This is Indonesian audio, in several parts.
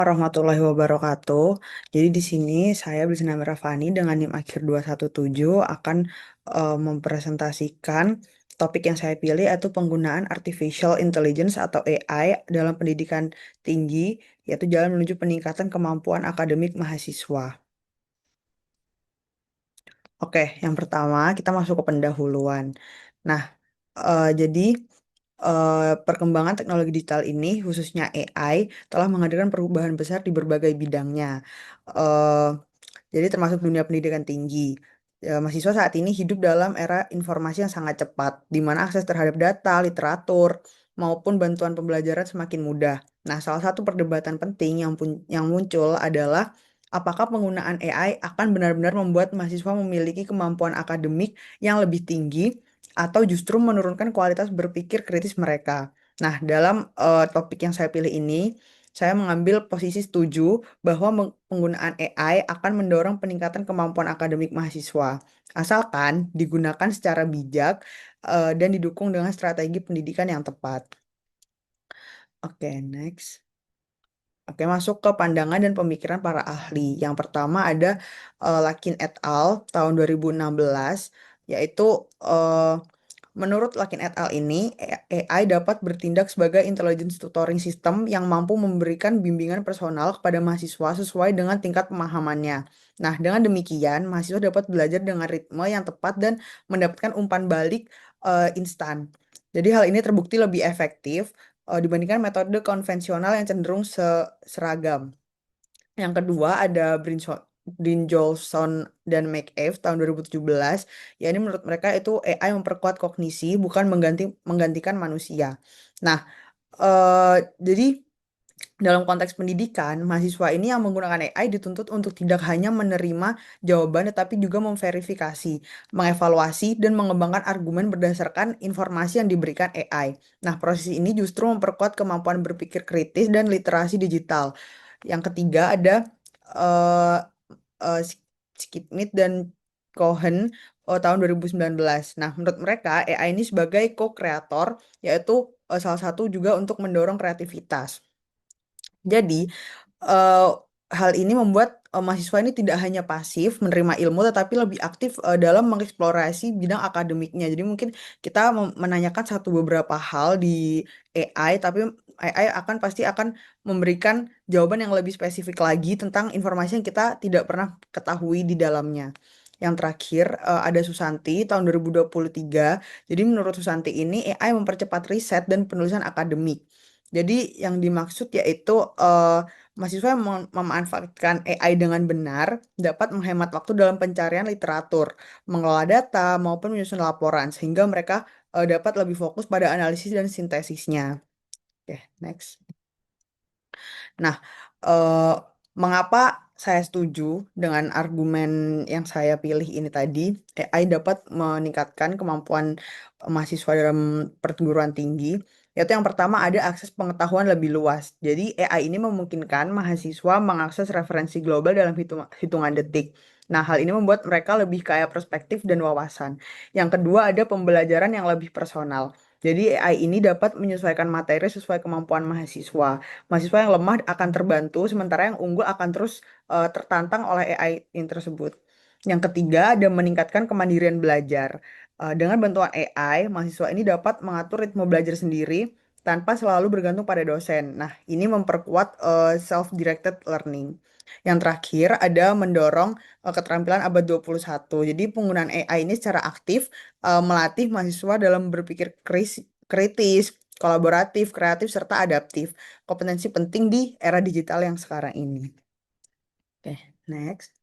Warahmatullahi wabarakatuh. Jadi di sini saya Bisnamira Rafani dengan NIM akhir 217 akan mempresentasikan topik yang saya pilih yaitu penggunaan Artificial Intelligence atau AI dalam pendidikan tinggi, yaitu jalan menuju peningkatan kemampuan akademik mahasiswa. Oke, yang pertama kita masuk ke pendahuluan. Nah, jadi perkembangan teknologi digital ini, khususnya AI, telah menghadirkan perubahan besar di berbagai bidangnya. Eh, jadi termasuk dunia pendidikan tinggi. Mahasiswa saat ini hidup dalam era informasi yang sangat cepat, di mana akses terhadap data, literatur, maupun bantuan pembelajaran semakin mudah. Nah, salah satu perdebatan penting yang muncul adalah apakah penggunaan AI akan benar-benar membuat mahasiswa memiliki kemampuan akademik yang lebih tinggi atau justru menurunkan kualitas berpikir kritis mereka. Nah, dalam topik yang saya pilih ini, saya mengambil posisi setuju bahwa penggunaan AI akan mendorong peningkatan kemampuan akademik mahasiswa, asalkan digunakan secara bijak dan didukung dengan strategi pendidikan yang tepat. Oke, next. Oke, masuk ke pandangan dan pemikiran para ahli. Yang pertama ada Lakin et al. Tahun 2016, yaitu eh, menurut Lakin et al. Ini, AI dapat bertindak sebagai intelligence tutoring system yang mampu memberikan bimbingan personal kepada mahasiswa sesuai dengan tingkat pemahamannya. Nah, dengan demikian, mahasiswa dapat belajar dengan ritme yang tepat dan mendapatkan umpan balik instan. Jadi hal ini terbukti lebih efektif dibandingkan metode konvensional yang cenderung seragam. Yang kedua ada Brynjolfsson dan McAve tahun 2017. Ya ini menurut mereka itu AI memperkuat kognisi bukan menggantikan manusia. Nah, jadi dalam konteks pendidikan, mahasiswa ini yang menggunakan AI dituntut untuk tidak hanya menerima jawaban tetapi juga memverifikasi, mengevaluasi dan mengembangkan argumen berdasarkan informasi yang diberikan AI. Nah, proses ini justru memperkuat kemampuan berpikir kritis dan literasi digital. Yang ketiga ada eh Skipmith dan Cohen tahun 2019. Nah, menurut mereka AI ini sebagai co-kreator yaitu salah satu juga untuk mendorong kreativitas. Jadi, eh, hal ini membuat mahasiswa ini tidak hanya pasif menerima ilmu, tetapi lebih aktif dalam mengeksplorasi bidang akademiknya. Jadi mungkin kita menanyakan beberapa hal di AI, tapi AI pasti akan memberikan jawaban yang lebih spesifik lagi tentang informasi yang kita tidak pernah ketahui di dalamnya. Yang terakhir ada Susanti tahun 2023. Jadi menurut Susanti ini AI mempercepat riset dan penulisan akademik. Jadi yang dimaksud yaitu mahasiswa yang memanfaatkan AI dengan benar dapat menghemat waktu dalam pencarian literatur, mengelola data maupun menyusun laporan sehingga mereka dapat lebih fokus pada analisis dan sintesisnya. Oke, next. Nah, eh, mengapa saya setuju dengan argumen yang saya pilih ini tadi? AI dapat meningkatkan kemampuan mahasiswa dalam perguruan tinggi. Yaitu yang pertama ada akses pengetahuan lebih luas. Jadi AI ini memungkinkan mahasiswa mengakses referensi global dalam hitungan detik. Nah, hal ini membuat mereka lebih kaya perspektif dan wawasan. Yang kedua ada pembelajaran yang lebih personal. Jadi AI ini dapat menyesuaikan materi sesuai kemampuan mahasiswa. Mahasiswa yang lemah akan terbantu, sementara yang unggul akan terus tertantang oleh AI ini tersebut. Yang ketiga, ada meningkatkan kemandirian belajar. Dengan bantuan AI, mahasiswa ini dapat mengatur ritme belajar sendiri tanpa selalu bergantung pada dosen. Nah, ini memperkuat self-directed learning. Yang terakhir, ada mendorong keterampilan abad 21. Jadi, penggunaan AI ini secara aktif melatih mahasiswa dalam berpikir kritis, kolaboratif, kreatif, serta adaptif. Kompetensi penting di era digital yang sekarang ini. Oke, next.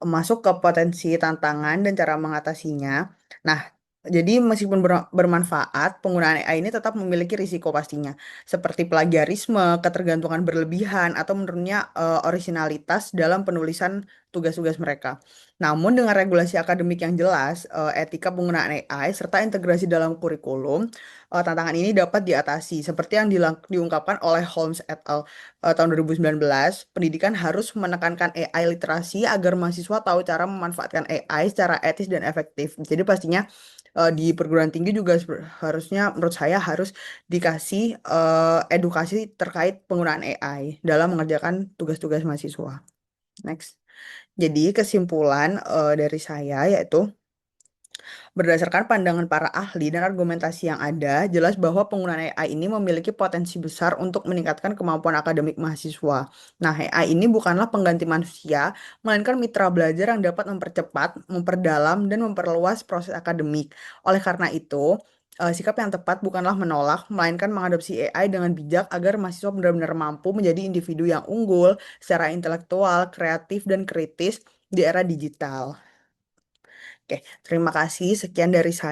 Masuk ke potensi tantangan dan cara mengatasinya. Nah, jadi meskipun bermanfaat, penggunaan AI ini tetap memiliki risiko pastinya, seperti plagiarisme, ketergantungan berlebihan, atau menurunnya orisinalitas dalam penulisan tugas-tugas mereka. Namun dengan regulasi akademik yang jelas, etika penggunaan AI, serta integrasi dalam kurikulum, tantangan ini dapat diatasi, seperti yang diungkapkan oleh Holmes et al. Tahun 2019, pendidikan harus menekankan AI literasi agar mahasiswa tahu cara memanfaatkan AI secara etis dan efektif. Jadi pastinya Di perguruan tinggi juga harusnya menurut saya harus dikasih edukasi terkait penggunaan AI dalam mengerjakan tugas-tugas mahasiswa. Next. Jadi kesimpulan dari saya yaitu berdasarkan pandangan para ahli dan argumentasi yang ada, jelas bahwa penggunaan AI ini memiliki potensi besar untuk meningkatkan kemampuan akademik mahasiswa. Nah, AI ini bukanlah pengganti manusia, melainkan mitra belajar yang dapat mempercepat, memperdalam, dan memperluas proses akademik. Oleh karena itu, sikap yang tepat bukanlah menolak, melainkan mengadopsi AI dengan bijak agar mahasiswa benar-benar mampu menjadi individu yang unggul secara intelektual, kreatif, dan kritis di era digital. Oke, terima kasih. Sekian dari saya.